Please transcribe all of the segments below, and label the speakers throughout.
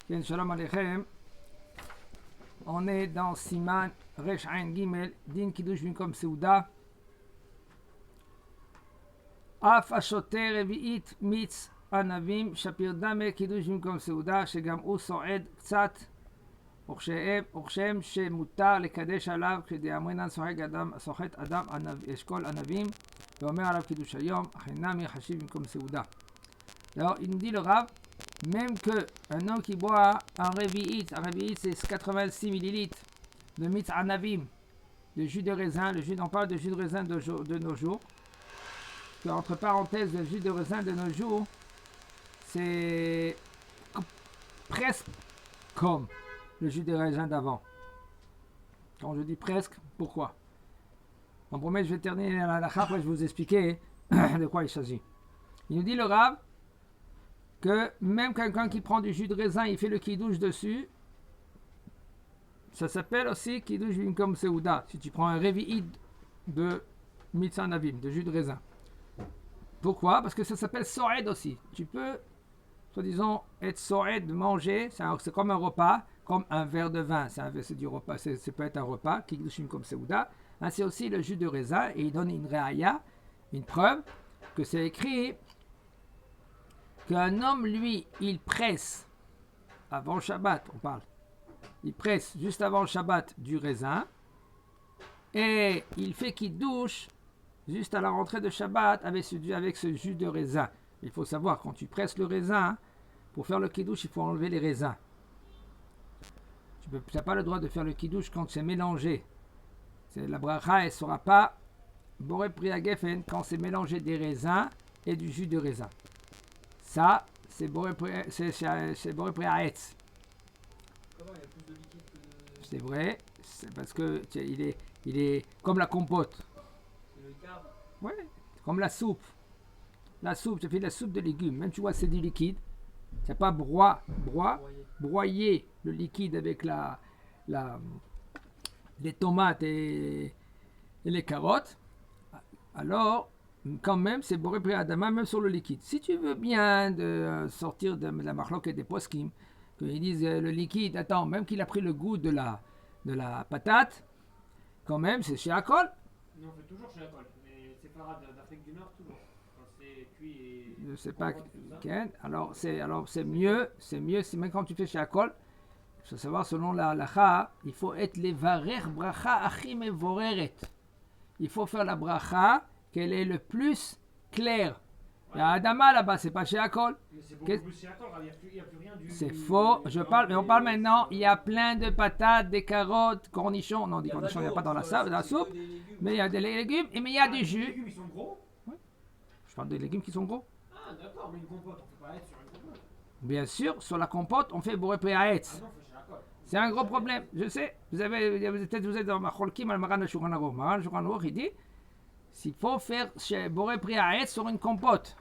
Speaker 1: Bien, shalom aleichem. On est dans Siman Resh Ain Gimel, Din Kiddush Binkom Seuda. Af Ashoter Revi'it Mitz Anavim Shapir Dame Kiddush Binkom Seuda, שגם הוא סועד קצת, וכשם שמותר לקדש עליו כדאמרינן סוחט אדם אשכול ענבים, ואומר עליו קידוש היום, אך אינם יחשיב במקום סעודה. Alors, il nous dit le Rav, même qu'un homme qui boit un revi'it c'est 86 millilitres de mitz anavim, de jus de raisin, on parle de jus de raisin de nos jours, que, entre parenthèses, le jus de raisin de nos jours, c'est presque comme le jus de raisin d'avant. Quand je dis presque, pourquoi? En premier, je vais terminer la halakha, après je vais vous expliquer de quoi il s'agit. Il nous dit le Rav que même quelqu'un qui prend du jus de raisin, il fait le kiddush dessus, ça s'appelle aussi kiddush binkom seuda. Si tu prends un revi'id de mitz anavim, de jus de raisin. Pourquoi? Parce que ça s'appelle so'ed aussi. Tu peux, soi-disant, être so'ed, manger, c'est comme un repas, comme un verre de vin, c'est du repas, ça peut être un repas, kiddush binkom seuda. C'est aussi le jus de raisin, et il donne une réaya, une preuve, que c'est écrit qu'un homme, lui, il presse avant le Shabbat, on parle, il presse juste avant le Shabbat du raisin, et il fait kiddush juste à la rentrée de Shabbat avec ce jus de raisin. Il faut savoir, quand tu presses le raisin, pour faire le kiddush, il faut enlever les raisins. Tu n'as pas le droit de faire le kiddush quand c'est mélangé. La bracha, elle ne sera pas boré priya gefen quand c'est mélangé des raisins et du jus de raisin. Ça, c'est boré priya etz.
Speaker 2: Comment il y a plus de liquide que...
Speaker 1: C'est vrai, c'est parce que il est comme la compote.
Speaker 2: C'est le quart.
Speaker 1: Ouais, comme la soupe. La soupe, tu fais de la soupe de légumes. Même tu vois, c'est du liquide. Tu n'as pas broyer le liquide avec les tomates et les carottes. Alors, quand même, c'est boré priya adama, même sur le liquide. Si tu veux bien sortir de la marloquette des poskim, qu'ils disent le liquide, attends, même qu'il a pris le goût de la patate, quand même, c'est chez Akol.
Speaker 2: Non, on fait toujours chez Akol, mais c'est pas d'Afrique du Nord, toujours. Quand c'est cuit et...
Speaker 1: Je ne sais pas, Ken. Alors c'est mieux, c'est même quand tu fais chez Akol. Il faut savoir, selon la halakha, il faut être les varer bracha achim et voreret. Il faut faire la bracha qu'elle est le plus claire. Il y a Adama là-bas, c'est pas chez Akol.
Speaker 2: Mais c'est beaucoup plus chez Akol, il n'y a plus rien du...
Speaker 1: C'est faux. Mais on parle maintenant, il y a plein de patates, des carottes, cornichons. Non, des cornichons, il n'y a pas dans la soupe. Mais il y a des légumes, mais il y a du jus.
Speaker 2: Les légumes, ils sont gros?
Speaker 1: Oui. Je parle des légumes qui sont gros.
Speaker 2: Ah, d'accord, mais une compote, on ne peut pas être sur une compote.
Speaker 1: Bien sûr, sur la compote, on fait boré priya etz.
Speaker 2: Ah non, on fait chez Akol.
Speaker 1: C'est un gros problème, je sais. Vous êtes dans ma cholkim al maran Shulchan Aruch. Maran Shulchan Aruch, il dit s'il faut faire chez boré priya etz sur une compote,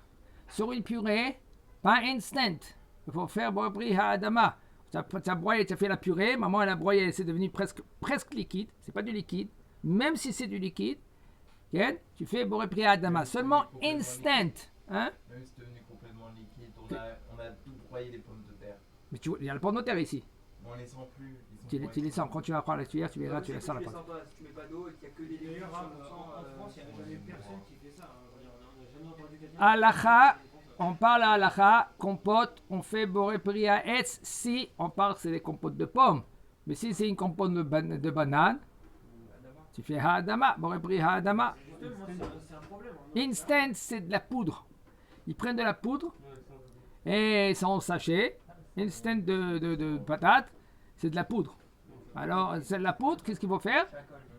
Speaker 1: sur une purée, pas instant. Il faut faire boré priya adama. Tu as broyé, tu as fait la purée, maman elle a broyé, c'est devenu presque liquide. C'est pas du liquide, même si c'est du liquide. Okay? Tu fais boré priya adama, seulement instant. Hein?
Speaker 3: Même si c'est devenu complètement liquide, on a tout broyé les pommes de terre.
Speaker 1: Mais il y a le pommes de terre ici.
Speaker 3: On les sent plus.
Speaker 1: Tu les sens. Quand tu vas prendre la cuillère, tu verras, tu la sens la pâte.
Speaker 2: Si tu mets pas d'eau et qu'il n'y a que des légumes,
Speaker 4: D'ailleurs,
Speaker 2: en
Speaker 4: France, il n'y a jamais personne qui fait ça. On n'a jamais entendu quelqu'un.
Speaker 1: Halakha, on parle à halakha, compote, on fait boré priya etz si on parle que c'est des compotes de pommes. Mais si c'est une compote de banane, tu fais ha'adama, boré priya ha'adama.
Speaker 4: C'est un problème.
Speaker 1: Instant, c'est de la poudre. Ils prennent de la poudre et sans sachet. Instant de patates, c'est de la poudre. Alors, c'est de la poudre, qu'est-ce qu'il faut faire?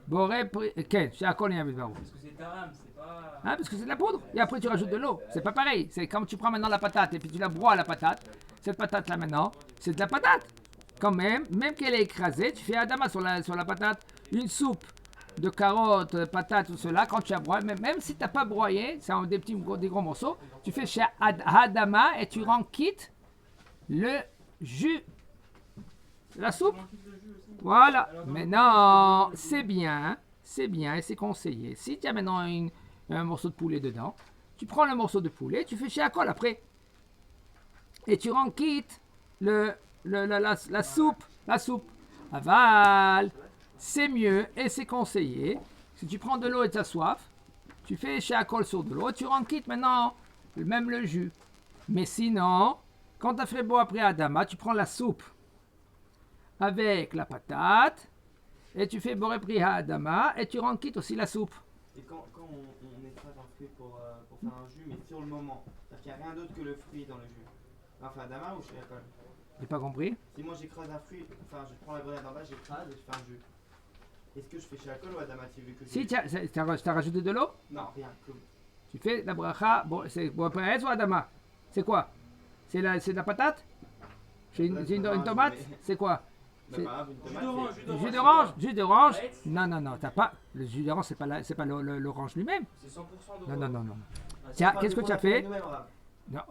Speaker 1: Boré priya. Quel? Chez Akol, il y a
Speaker 2: Parce que c'est taram, c'est pas...
Speaker 1: parce que c'est de la poudre. Et après, tu rajoutes de l'eau. C'est pas pareil. C'est comme tu prends maintenant la patate et puis tu la broies la patate. Cette patate-là, maintenant, c'est de la patate. Quand même qu'elle est écrasée, tu fais adama sur la patate. Une soupe de carottes, patates, tout cela, quand tu as broyé, même si tu n'as pas broyé, c'est des gros morceaux, tu fais chez adama et tu rends quitte le jus de la soupe. Voilà. Maintenant, c'est bien et c'est conseillé. Si tu as maintenant un morceau de poulet dedans, tu prends le morceau de poulet, tu fais chez Akol après. Et tu rends quitte le la soupe. La soupe. Aval, c'est mieux et c'est conseillé. Si tu prends de l'eau et tu as soif, tu fais chez Akol sur de l'eau, tu rends quitte maintenant, même le jus. Mais sinon, quand tu as fait beau après Adama, tu prends la soupe avec la patate et tu fais Boré Priha Adama et tu rends quitte aussi la soupe.
Speaker 5: Et quand on écrase un fruit pour faire un jus, mais sur le moment, c'est-à-dire qu'il n'y a rien d'autre que le fruit dans le jus. Enfin, Adama ou chez Akol?
Speaker 1: J'ai pas compris.
Speaker 5: Si moi j'écrase un fruit, enfin je prends la grenade en bas, j'écrase et je fais un jus. Est-ce que je fais chez Akol ou Adama vu que
Speaker 1: Si tu as rajouté de l'eau,
Speaker 5: Non, rien. Comme...
Speaker 1: tu fais la bracha, c'est Boré Priha ou Adama. C'est quoi? C'est de la patate? C'est une tomate? C'est quoi?
Speaker 5: Bah, pas grave, une tomate,
Speaker 1: Jus d'orange? Jus d'orange? Non, t'as pas. Le jus d'orange, c'est pas l'orange lui-même.
Speaker 4: C'est 100% d'orange.
Speaker 1: Non. Tiens, qu'est-ce que tu as fait?
Speaker 5: Nous-mêmes, Rav.
Speaker 1: Non,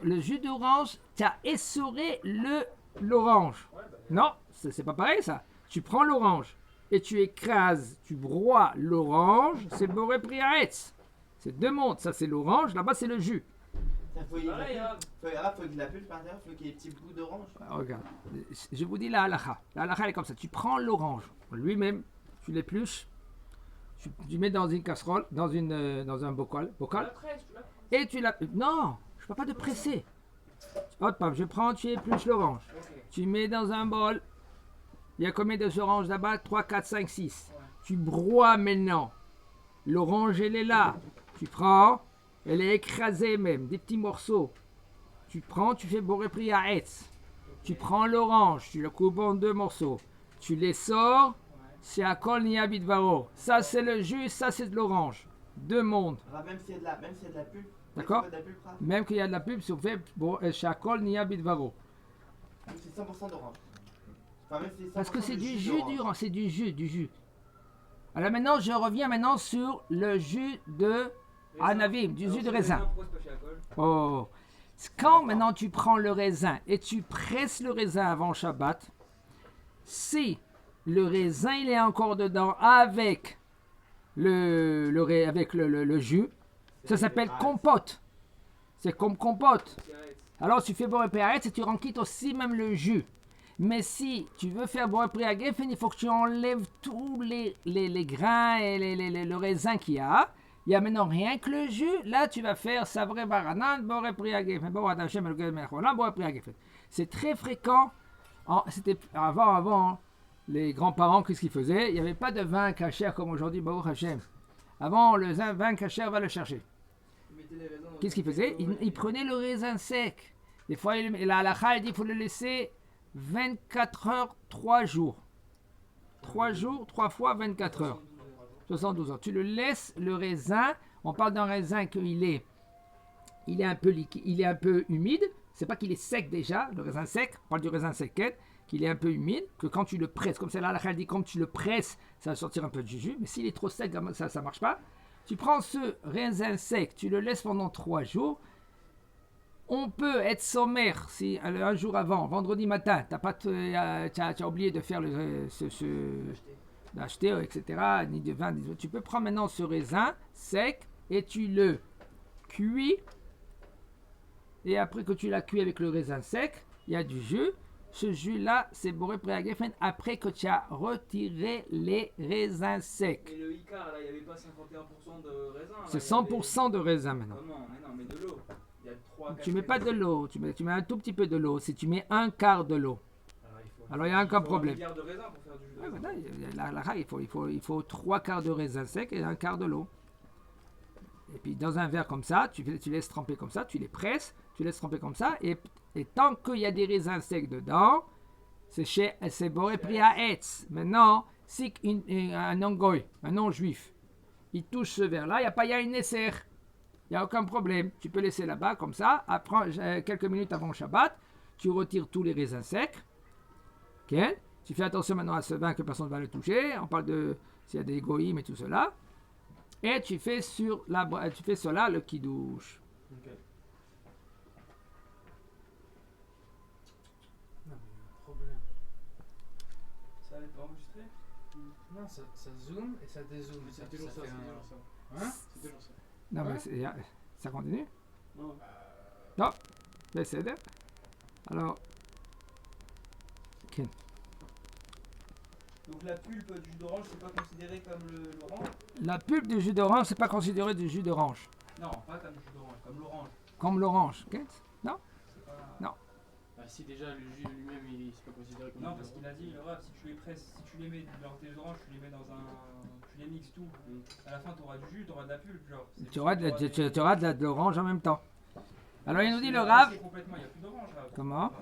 Speaker 1: le jus d'orange, tu as essoré l'orange. Non, c'est pas pareil ça. Tu prends l'orange et tu écrases, tu broies l'orange, c'est Boré Priaetz. C'est deux mondes, ça c'est l'orange, là-bas c'est le jus.
Speaker 5: Faut qu'il y ait
Speaker 4: Pareil, hein.
Speaker 5: de la pulpe par l'intérieur, faut qu'il y ait des petits bouts d'orange.
Speaker 1: Regarde, je vous dis la halakha. La halakha elle est comme ça. Tu prends l'orange lui-même, tu l'épluches, tu mets dans une casserole, dans un bocal,
Speaker 4: Tu la presses, tu la presses.
Speaker 1: et tu la. Non, je parle pas de presser. Hop, je prends, tu épluches l'orange.
Speaker 4: Ok.
Speaker 1: Tu mets dans un bol. Il y a combien d'oranges là-bas? 3, 4, 5, 6.
Speaker 4: Ouais.
Speaker 1: Tu broies maintenant. L'orange, elle est là. Tu prends, elle est écrasée même, des petits morceaux. Tu prends, tu fais Boré Priya Etz. Tu prends l'orange, tu le coupes en deux morceaux. Tu les sors, c'est à Kol Nia Bidvaro. Ça, c'est le jus, ça, c'est de l'orange. Deux mondes.
Speaker 5: Rav, même s'il y a de la pulpe.
Speaker 1: D'accord.
Speaker 5: C'est pas de la pulpe, Rav.
Speaker 1: Même qu'il y a de la pub, c'est fait chez Akol Nia Bidvaro.
Speaker 5: Donc c'est 100% d'orange. Enfin, même si
Speaker 1: Parce que
Speaker 5: 100%
Speaker 1: c'est
Speaker 5: de
Speaker 1: du jus
Speaker 5: d'orange.
Speaker 1: d'orange, c'est du jus. Alors maintenant, je reviens maintenant sur le jus de Anavim, du jus de raisin.
Speaker 4: Pourquoi c'est pas chez Alcool?
Speaker 1: Oh. Quand maintenant tu prends le raisin et tu presses le raisin avant Shabbat, si le raisin il est encore dedans avec le jus, ça s'appelle compote. C'est comme compote. Alors tu fais Boré Priya et tu rends quitte aussi même le jus. Mais si tu veux faire Boré Priya Geffen, il faut que tu enlèves tous les grains et le raisin qu'il y a. Il n'y a maintenant rien que le jus. Là, tu vas faire Savré Baranan, Boré Priya Geffen. Boré Priya Geffen. C'est très fréquent. C'était avant, les grands-parents, qu'est-ce qu'ils faisaient? Il n'y avait pas de vin cachère comme aujourd'hui, Baruch Hashem. Avant, le vin cachère, va le chercher. Qu'est-ce qu'il faisait? Il prenait le raisin sec. Des fois, la halakha, il dit qu'il faut le laisser 24 heures, 3 jours. 3 jours, 3 fois 24 heures. 72 heures. Tu le laisses, le raisin, on parle d'un raisin qu'il est un peu liquide, il est un peu humide. C'est pas qu'il est sec déjà, le raisin sec, on parle du raisin sec, qu'il est un peu humide, que quand tu le presses, comme c'est là, la dit, quand tu le presses, ça va sortir un peu de jus, mais s'il est trop sec, ça marche pas. Tu prends ce raisin sec, tu le laisses pendant 3 jours. On peut être sommaire si un jour avant, vendredi matin, tu as oublié de faire d'acheter, etc., ni de vin, tu peux prendre maintenant ce raisin sec et tu le cuis. Et après que tu l'as cuit avec le raisin sec, il y a du jus. Ce jus-là, c'est Boré Priya Geffen après que tu as retiré les raisins secs.
Speaker 4: Mais le Icar, là, il n'y avait pas 51% de raisin. Là,
Speaker 1: C'est
Speaker 4: il y avait-
Speaker 1: 100% de raisin maintenant.
Speaker 4: Comment? Mais non, mais de l'eau. Il y a 3,
Speaker 1: Tu mets pas de l'eau, tu mets un tout petit peu de l'eau. Si tu mets un quart de l'eau, alors il y a encore problème.
Speaker 4: 1 milliard de raisin pour faire du jus de
Speaker 1: Ouais,
Speaker 4: raisin.
Speaker 1: voilà, il faut 3 quarts de raisin sec et un quart de l'eau. Et puis dans un verre comme ça, tu laisses tremper comme ça, tu les presses, tu laisses tremper comme ça, et tant qu'il y a des raisins secs dedans, c'est Boré Priya Etz. Maintenant, si un non-goy, un non-juif, il touche ce verre-là, il y a une esser. Il n'y a aucun problème. Tu peux laisser là-bas comme ça. Après, quelques minutes avant le Shabbat, tu retires tous les raisins secs. Ok? Tu fais attention maintenant à ce vin que personne ne va le toucher. On parle de s'il y a des goïms et tout cela. Et tu fais cela le kiddush.
Speaker 5: Ok.
Speaker 6: Non, mais il y a un problème.
Speaker 4: Ça n'est pas enregistré?
Speaker 6: Non, ça zoome et ça dézoome.
Speaker 2: C'est toujours ça,
Speaker 6: fait
Speaker 2: c'est
Speaker 6: un-
Speaker 2: toujours ça.
Speaker 6: Hein?
Speaker 2: C'est toujours ça.
Speaker 1: Non,
Speaker 6: Ouais.
Speaker 1: mais ça continue.
Speaker 2: Non.
Speaker 1: Non, c'est Alors,
Speaker 5: Donc la pulpe du jus d'orange, c'est pas considéré comme l'orange?
Speaker 1: La pulpe du jus d'orange, c'est pas considéré du jus d'orange.
Speaker 5: Non, pas comme le jus d'orange, comme l'orange.
Speaker 1: Comme l'orange. Ok?
Speaker 5: C'est pas...
Speaker 2: Bah, si déjà le jus lui-même, c'est pas considéré comme
Speaker 5: Non,
Speaker 2: jus
Speaker 5: parce qu'il a dit, le rap, si tu les presses, si tu les mets dans tes oranges, tu les mets dans un... Tu les mixes tout. À la fin, tu auras du jus, tu auras de la pulpe, genre.
Speaker 1: Tu auras de l'orange en même temps. Alors il nous dit le
Speaker 5: Rav.
Speaker 1: Rav.
Speaker 5: Complètement, il n'y a plus d'orange, Rav.
Speaker 1: Comment?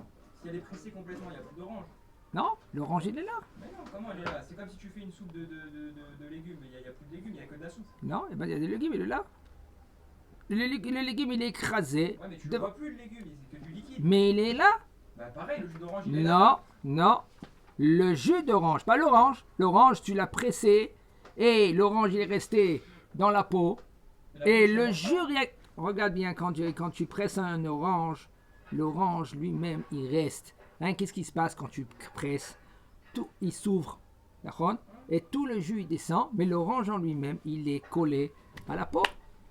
Speaker 5: Si elle est pressée complètement, il n'y a plus d'orange.
Speaker 1: Non, l'orange il est là.
Speaker 5: Mais non, comment elle est là? C'est comme si tu fais une soupe de légumes, mais il n'y a plus de légumes, il n'y a que de la soupe.
Speaker 1: Non, eh ben, il y a des légumes, il est là. Le légume il est écrasé.
Speaker 5: Ouais, mais tu ne
Speaker 1: devant-
Speaker 5: vois plus le légume, c'est que du liquide.
Speaker 1: Mais il est là.
Speaker 5: Bah pareil, le jus d'orange, il est là.
Speaker 1: Non. Le jus d'orange, pas l'orange. L'orange, tu l'as pressé et l'orange il est resté dans la peau.
Speaker 5: La
Speaker 1: Et
Speaker 5: pulpe,
Speaker 1: le
Speaker 5: c'est
Speaker 1: jus, regarde bien, quand tu presses un orange, l'orange lui-même, il reste. Hein, qu'est-ce qui se passe quand tu presses? Tout, il s'ouvre, d'accord? Et tout le jus, il descend, mais l'orange en lui-même, il est collé à la peau.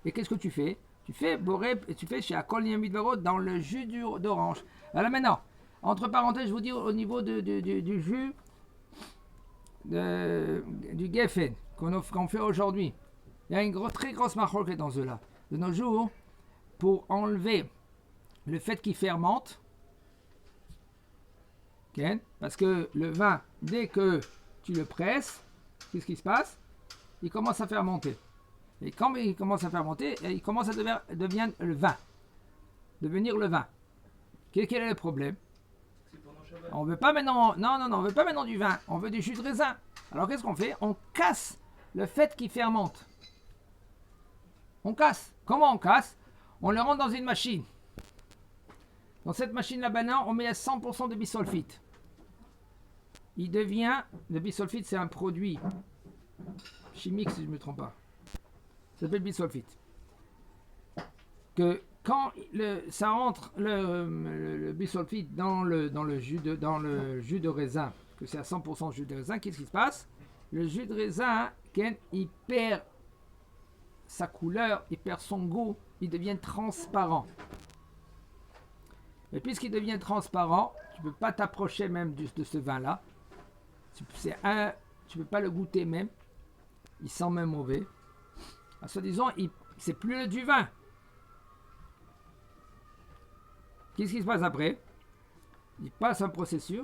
Speaker 1: Et qu'est-ce que tu fais? Tu fais chez Akol Niamidvaro dans le jus d'orange. Alors maintenant, entre parenthèses, je vous dis au niveau du jus du Geffen qu'on fait aujourd'hui. Il y a une très grosse marque dans cela. De nos jours, pour enlever le fait qu'il fermente, okay, parce que le vin, dès que tu le presses, qu'est-ce qui se passe? Il commence à fermenter. Et quand il commence à fermenter, il commence à devenir le vin. Devenir le vin. Quel est le problème?
Speaker 5: C'est pendant Shabbat.
Speaker 1: On veut pas maintenant, non, on veut pas maintenant du vin, on veut du jus de raisin. Alors qu'est-ce qu'on fait? On casse le fait qu'il fermente. On casse. Comment on casse? On le rentre dans une machine. Dans cette machine-là, maintenant, on met à 100% de bisulfite. Il devient, le bisulfite, c'est un produit chimique, si je ne me trompe pas. Ça s'appelle bisulfite. Que quand ça rentre le bisulfite dans le jus de raisin, que c'est à 100% jus de raisin, qu'est-ce qui se passe? Le jus de raisin, il perd sa couleur, il perd son goût, il devient transparent. Et puisqu'il devient transparent, tu ne peux pas t'approcher même de ce vin-là. Tu ne peux pas le goûter même. Il sent même mauvais. À soi-disant, c'est plus du vin. Qu'est-ce qui se passe après? Il passe un processus.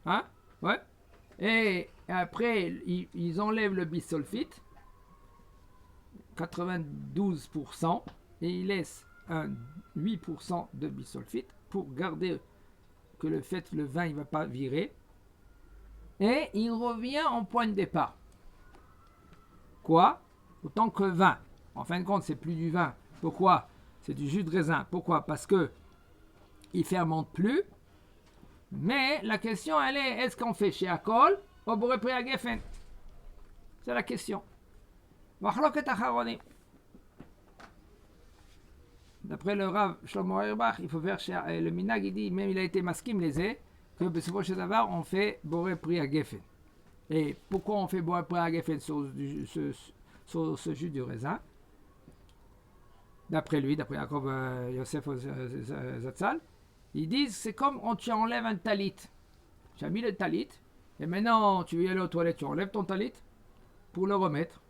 Speaker 1: Hein? Ouais. Et après, ils enlèvent le bisulfite, 92%, et ils laissent un 8% de bisulfite pour garder que le vin il ne va pas virer. Et il revient en point de départ. Quoi? Autant que vin. En fin de compte, c'est plus du vin. Pourquoi? C'est du jus de raisin. Pourquoi? Parce que il fermente plus. Mais la question, elle est, est-ce qu'on fait chez Akol ou Boré Pri Geffen? C'est la question. Machloket acharonim. D'après le Rav Shlomo Auerbach, il faut faire chez le Minag, il dit, même il a été maskim les que Bessovo chez Davar, on fait Boré Pri Geffen. Et pourquoi on fait Boré Pri Geffen sur ce jus de raisin? D'après lui, d'après Jacob Yosef Zatzal, ils disent c'est comme quand tu enlèves un talit. Tu as mis le talit, et maintenant tu veux aller aux toilettes, tu enlèves ton talit pour le remettre.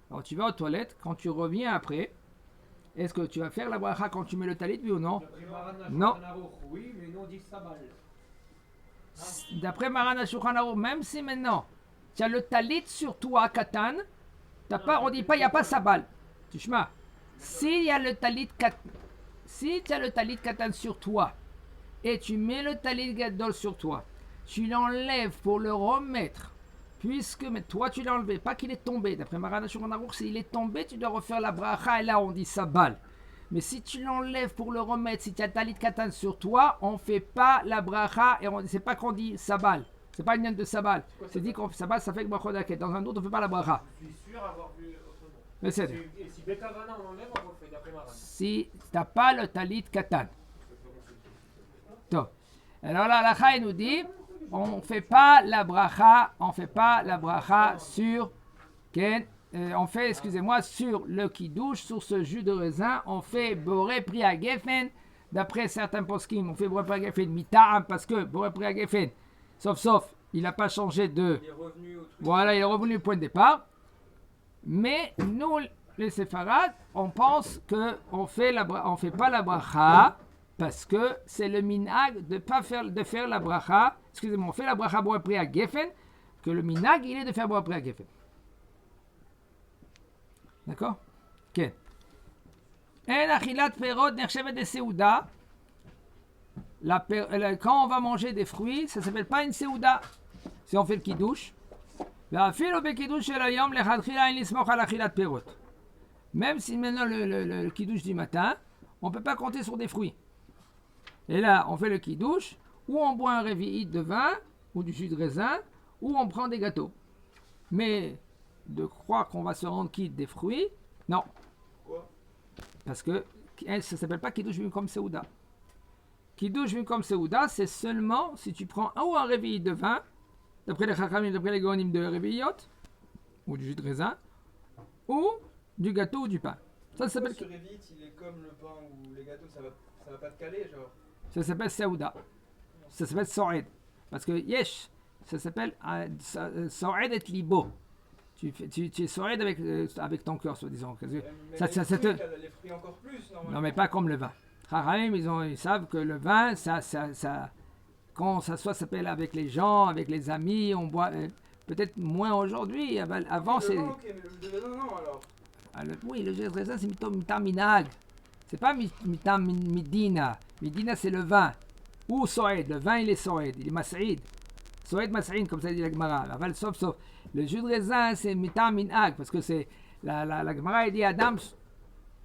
Speaker 1: Alors tu vas aux toilettes, quand tu reviens après, est-ce que tu vas faire la bracha quand tu mets le talit, oui ou non? Non.
Speaker 2: Oui, mais nous on dit sabal.
Speaker 1: D'après Marana Shulchan Aruch, même si maintenant tu as le talit sur toi, Katan, on ne dit pas il n'y a pas sabal. Tu chemas. Si tu as le talit Katan sur toi, et tu mets le talit gadol sur toi, tu l'enlèves pour le remettre, puisque mais toi tu l'as enlevé, pas qu'il est tombé. D'après Marana Shulchan Aruch, s'il est tombé, tu dois refaire la bracha, et là on dit sabal. Mais si tu l'enlèves pour le remettre, si tu as le talit katan sur toi, on ne fait pas la bracha, et c'est pas qu'on dit sabal. C'est pas une ligne de sabal. C'est dit qu'on fait sabal, ça fait que bracha. Dans un autre, on ne fait pas la bracha.
Speaker 2: Je suis sûr avoir vu autrement.
Speaker 1: Mais c'est
Speaker 2: Si Betavana on enlève, on refait d'après Maran.
Speaker 1: si tu n'as pas le talit katan. Donc, alors là, la Chaï nous dit, on ne fait pas la bracha sur Ken. On fait, sur le kidouche, sur ce jus de raisin, on fait Boré Pri Geffen, d'après certains poskim, on fait Boré Pri Agafen mita'am parce que Boré Pri Agafen, sauf, il n'a pas changé de.
Speaker 5: Il est revenu au truc.
Speaker 1: Voilà, il est revenu au point de départ. Mais nous, les séfarades, on pense qu'on fait pas la bracha parce que c'est le minhag de faire la bracha. Excusez-moi, on fait la bracha Boré Pri Agafen, que le minhag, il est de faire Boré Pri Agafen. D'accord? Ok. En achilat perot nechshevet de seuda. Quand on va manger des fruits, ça ne s'appelle pas une seuda. Si on fait le kiddush. Même si maintenant le kiddush du matin, on ne peut pas compter sur des fruits. Et là, on fait le kiddush, ou on boit un révi'it de vin, ou du jus de raisin, ou on prend des gâteaux. Mais de croire qu'on va se rendre quitte des fruits, non.
Speaker 5: Pourquoi?
Speaker 1: Parce que ça ne s'appelle pas kiddush comme seuda. Kiddush comme seuda, c'est seulement si tu prends un réveil de vin, d'après les chachamim, d'après les gonim de réveillot, ou du jus de raisin, ou du gâteau ou du pain. Ça s'appelle.
Speaker 5: Ce révit, il est comme le pain ou les gâteaux, ça va pas te caler, genre.
Speaker 1: Ça s'appelle seuda. Ça s'appelle so'ed. Parce que yesh, ça s'appelle so'ed et libo. Tu es so'ed avec ton cœur, soi-disant.
Speaker 5: Mais les fruits encore plus, normalement.
Speaker 1: Non, mais pas comme le vin. Chachamim, ils savent que le vin, quand on s'assoit, ça s'appelle avec les gens, avec les amis, on boit, peut-être moins aujourd'hui. Avant, c'est.
Speaker 5: Ok, mais le jus de raisin, non alors.
Speaker 1: Oui, le jus de raisin, c'est mitam minag. C'est pas mitam midina. Midina, c'est le vin. Ou so'ed. Le vin, il est so'ed. Il est mas'id. So'ed mas'id, comme ça dit la Gemara. Sauf. Le jus de raisin, c'est mitam minag. Parce que c'est. La Gemara, elle dit Adam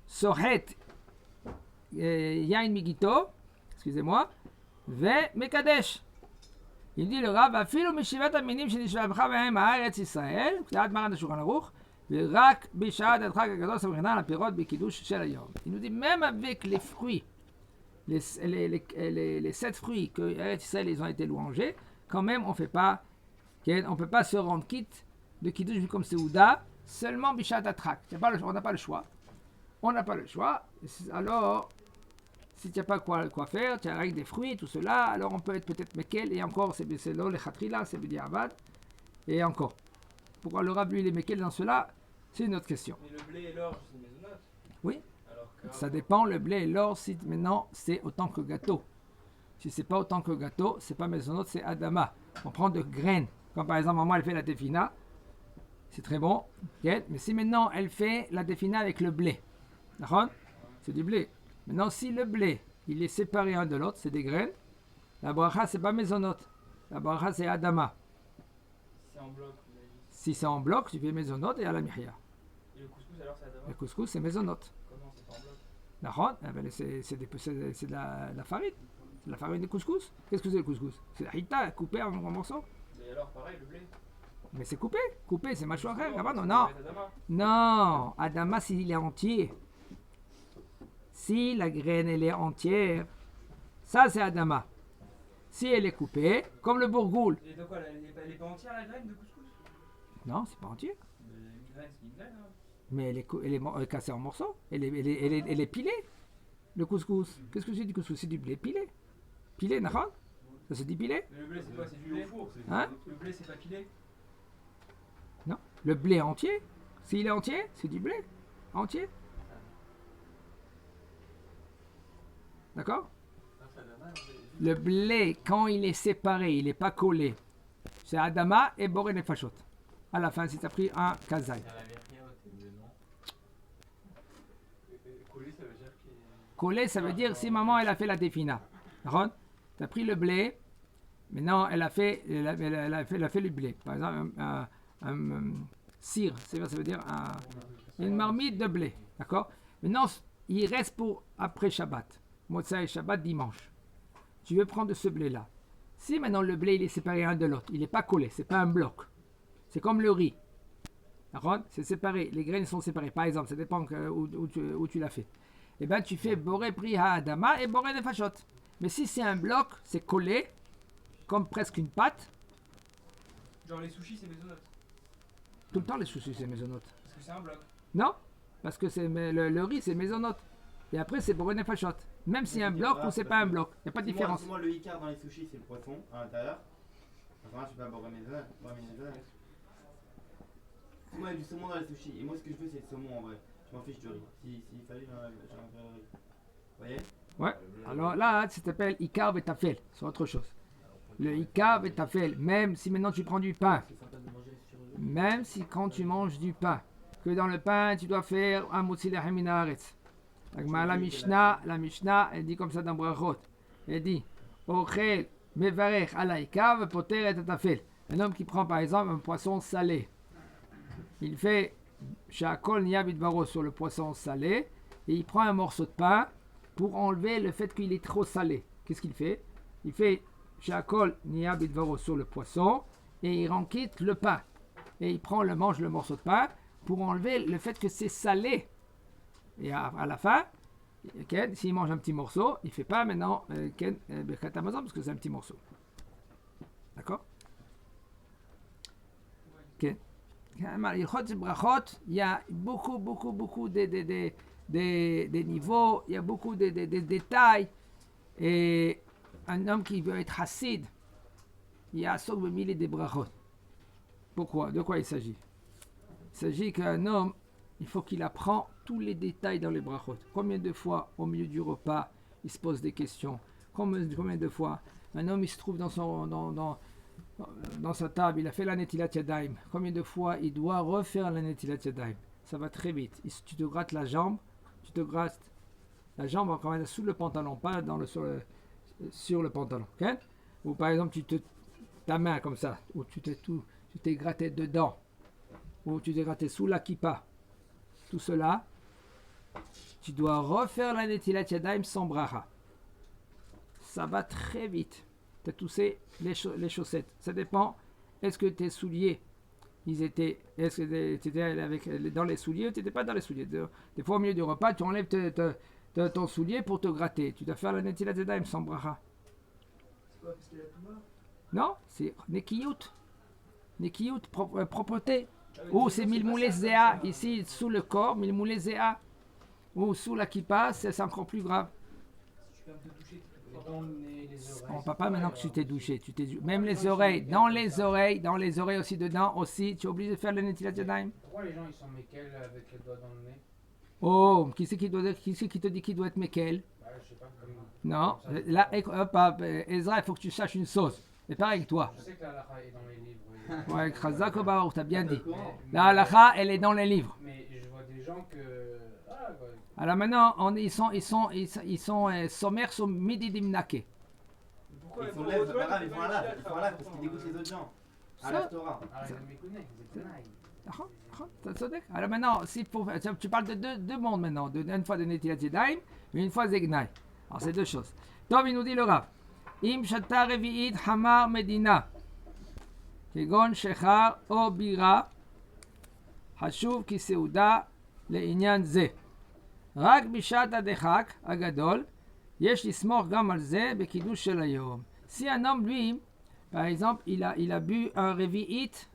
Speaker 1: so'het yain migito. Excusez-moi. Ve mekadesh. Il dit le Rav, afilo mishivat aminim shenishlavcha behem haaretz Israël, k'tat maran de Shulchan Aruch, ורק בשעת הדחק הגדול סמכנה על הפירות בקידוש של היום. Il nous dit même avec les fruits, les 7 fruits que Eretz Israël ils ont été louangés, quand même on peut pas se rendre quitte de kiddush comme Seuda seulement bishat atrak. On n'a pas le choix. On n'a pas le choix. Alors si tu n'as pas quoi faire, tu as avec des fruits, tout cela, alors on peut être peut-être mekel, et encore, c'est là le khatrila, c'est le diavad, et encore. Pourquoi le Rav, lui, il est mekel dans cela, c'est une autre question.
Speaker 5: Mais le blé et l'orge, c'est maisonnote.
Speaker 1: Oui.
Speaker 5: Alors que
Speaker 1: Ça dépend, le blé et l'or, si maintenant, c'est autant que gâteau. Si c'est pas autant que gâteau, c'est pas maisonnote, c'est adama. On prend de graines. Comme par exemple, maman, elle fait la tefina, c'est très bon, okay. Mais si maintenant, elle fait la tefina avec le blé, d'accord? C'est du blé. Maintenant, si le blé, il est séparé un de l'autre, c'est des graines, la bracha, c'est pas maisonnote. La bracha, c'est adama.
Speaker 5: c'est en bloc, vous avez dit.
Speaker 1: Si c'est en bloc, tu fais maisonnote et à la mihya.
Speaker 5: Et le couscous, alors, c'est à
Speaker 1: Le
Speaker 5: d'abord.
Speaker 1: couscous, c'est maisonnote.
Speaker 5: Comment c'est pas en bloc?
Speaker 1: D'accord? Eh ben, c'est de la farine. C'est de la farine de couscous. Qu'est-ce que c'est le couscous? C'est la hita coupée en morceaux.
Speaker 5: Et alors, pareil, le blé.
Speaker 1: Mais c'est coupé. Coupé, c'est macho frère.
Speaker 5: Non,
Speaker 1: Non.
Speaker 5: c'est Adama.
Speaker 1: Non. Adama, s'il est entier. Si la graine, elle est entière, ça, c'est Adama. Si elle est coupée, comme le bourgoule.
Speaker 5: Et donc quoi, elle est pas entière la graine de couscous?
Speaker 1: Non, c'est pas entier.
Speaker 5: Une graine, c'est une graine, hein.
Speaker 1: Mais elle est cassée en morceaux. Elle est pilée. Le couscous. Qu'est-ce que c'est du couscous? C'est du blé pilé. Pilé, d'accord? Ça se dit pilé?
Speaker 5: Mais le blé, c'est quoi? C'est du blé au four?
Speaker 1: Hein?
Speaker 5: Le blé, c'est pas pilé?
Speaker 1: Non. Le blé entier. S'il est entier, c'est du blé. Entier. D'accord? Le blé, quand il est séparé, il n'est pas collé. C'est Adama et Boré Nefashot. À la fin, si tu as pris un kazaï.
Speaker 5: Collé, ça veut dire qu'il est.
Speaker 1: Collé, ça veut dire si maman elle a fait la défina. D'accord? Tu as pris le blé. Maintenant, elle a fait le blé. Par exemple, un cire, ça veut dire une marmite de blé. D'accord? Maintenant, il reste pour après Shabbat. Motza et Shabbat dimanche. Tu veux prendre ce blé-là. Si maintenant le blé il est séparé un de l'autre, il n'est pas collé, c'est pas un bloc. C'est comme le riz. D'accord? C'est séparé, les graines sont séparées. Par exemple, ça dépend où tu l'as fait. Eh bien, tu fais Boré Pri Ha'adama et Boré Nefashot. Mais si c'est un bloc, c'est collé, comme presque une pâte.
Speaker 5: Genre les sushis, c'est maisonnote.
Speaker 1: Tout le temps, les sushis, c'est maisonnote.
Speaker 5: Parce que c'est un bloc.
Speaker 1: Non, parce que le riz, c'est maisonnote. Et après, c'est Boré Nefashot. Même s'il y a un bloc ou c'est pas un bloc. Il n'y a pas de différence.
Speaker 5: Moi, le Icar dans les sushis, c'est le poisson à l'intérieur. Enfin, je vais pas boire mes œufs. Moi, il y a du saumon dans les sushis. Et moi, ce que je veux, c'est le saumon en vrai. Je m'en fiche du riz. S'il fallait, j'en ferais le riz. Vous voyez?
Speaker 1: Ouais. Alors là, ça s'appelle Ikar Betafel. C'est autre chose. Le Ikar Betafel. Même si maintenant tu prends du pain. Même si quand tu manges du pain. Que dans le pain, tu dois faire un Motzi Lechem Min Haaretz. La Mishnah, elle dit comme ça dans Brachot. Elle dit Ochel Mevarech ala Ikar Vepoter et Tafel. Un homme qui prend par exemple un poisson salé. Il fait Shakol Niya Bidbaro sur le poisson salé. Et il prend un morceau de pain pour enlever le fait qu'il est trop salé. Qu'est-ce qu'il fait? Il fait Shakol Niya Bidbaro sur le poisson et il renquitte le pain. Et il mange le morceau de pain pour enlever le fait que c'est salé. Et à la fin, s'il mange un petit morceau, il ne fait pas maintenant Birkat Hamazon parce que c'est un petit morceau. D'accord? Il y a beaucoup des niveaux, il y a beaucoup de détails. Et un homme qui veut être hassid, il y a sok b'mili de brachot. Pourquoi? De quoi il s'agit? Il s'agit qu'un homme, il faut qu'il apprend tous les détails dans les brachot. Combien de fois, au milieu du repas, il se pose des questions? Combien de fois un homme, il se trouve dans sa table, il a fait la netilat yadayim. Combien de fois il doit refaire la netilat yadayim? Ça va très vite. Tu te grattes la jambe, quand même sous le pantalon, pas sur le pantalon. Okay? Ou par exemple, ta main comme ça, ou tu t'es gratté dedans, ou tu t'es gratté sous la kippa. Tout cela, tu dois refaire la netilat yadayim sans bracha. Ça va très vite. Tu as toussé les chaussettes. Ça dépend. Est-ce que tes souliers, tu étais dans les souliers ou tu n'étais pas dans les souliers? Des fois, au milieu du repas, tu enlèves ton soulier pour te gratter. Tu dois faire la netilat yadayim sans bracha.
Speaker 4: C'est quoi, parce qu'il y a tout mort?
Speaker 1: Non, c'est nekiyut. Nekiyut, propreté. Ou c'est milmoulé zéa, ici sous le corps, milmoulé zéa. Ou sous la kippa, c'est encore plus grave.
Speaker 4: Si tu peux un peu toucher,
Speaker 6: Dans les oreilles.
Speaker 1: On ne parle pas maintenant que tu t'es douché. Même les oreilles, dans les oreilles aussi, dedans aussi, tu es obligé de faire le netilat yadayim.
Speaker 6: Pourquoi les gens ils sont méquels avec les doigts dans le nez?
Speaker 1: Oh, qui c'est qui te dit qu'il doit être Mekel?
Speaker 6: Bah, je sais pas, comme.
Speaker 1: Non,
Speaker 6: comme ça.
Speaker 1: là, Ezra, il faut que tu saches une chose. C'est pareil que toi.
Speaker 6: Je sais que la halakha est dans les livres.
Speaker 1: Ouais, Chazak Obaor, t'as bien dit. La halakha, elle est dans les livres.
Speaker 6: Mais je vois des gens que. Ah, ouais.
Speaker 1: Alors maintenant, ils sont sommaires sur midi dimnake.
Speaker 4: Pourquoi
Speaker 5: Ils font lèvres, c'est pas grave, ils font un lave parce qu'ils dégoûtent les autres gens. À la Torah.
Speaker 6: Ah, ils me connaissent, ils étaient naïfs.
Speaker 1: Alors maintenant, tu parles de deux mondes maintenant. Une fois de Netilat Yadayim et une fois Zegnai. Alors c'est deux choses. Donc il nous dit le Rav. Im shata revi'it hamar medina. Kegon shechar o bira. Hashuv ki seuda לעניין זה. רק בשעת הדחק הגדול, יש לסמוך גם על זה בקידוש של היום. Si un homme, lui, par exemple, il a bu un revi'it,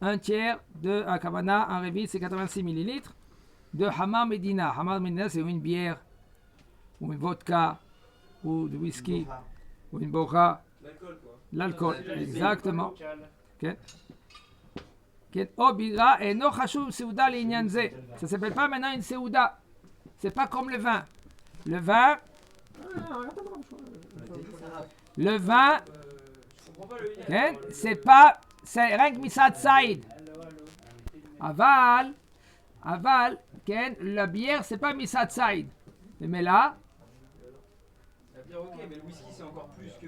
Speaker 1: un tiers de Kavana, un revi'it c'est 86 millilitres, de Hamar Medina. Hamar Medina c'est une bière, ou une vodka, ou du whisky, ou une bocha.
Speaker 4: L'alcool, quoi.
Speaker 1: L'alcool, exactement.
Speaker 2: Local.
Speaker 1: כן? כן, או בירה אינו חשוב סעודה לעניין זה. Ça s'appelle pas maintenant une סעודה. C'est pas comme le vin. Le vin,
Speaker 4: Je comprends pas le lien.
Speaker 1: כן? c'est rien que misad saïd. Aval, כן? La bière, c'est pas misad saïd. Mais là,
Speaker 4: La bière, ok, mais le whisky, c'est encore plus que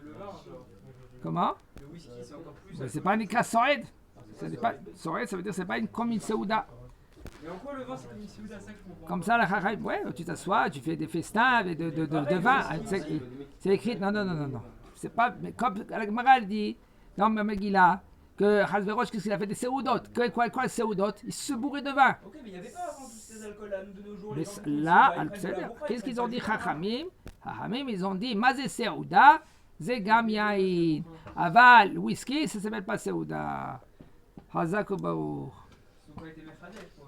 Speaker 4: le vin, genre.
Speaker 1: comment?
Speaker 4: Le whisky, c'est encore plus.
Speaker 1: C'est pas un nikra soïd. Soïd, ça veut dire c'est pas comme une seuda.
Speaker 4: Mais en quoi le vin, c'est comme une souda, ça que je comprends.
Speaker 1: Comme ça, la chachai, ouais, tu t'assois, tu fais des festins avec de vin. C'est écrit, non. C'est pas, mais comme la Gemara elle dit, dans ma Megillah, que Chazverosh, qu'est-ce qu'il a fait des seudot? Quoi les seudot? Il se bourrait de vin.
Speaker 4: Ok, mais il n'y avait pas avant tous ces alcools-là, nous de nos jours.
Speaker 1: Mais
Speaker 4: les gens qui
Speaker 1: là,
Speaker 4: ils prennent de la bourra,
Speaker 1: qu'est-ce
Speaker 4: ils
Speaker 1: qu'ils ont dit,
Speaker 4: prennent
Speaker 1: Chachamim? Chachamim, ils ont dit, Mazé Seuda, c'est Gam Yain. Aval, whisky, ça s'appelle pas Seuda. Hazak ou Baour.
Speaker 4: Ils ont pas été mechadech, quoi.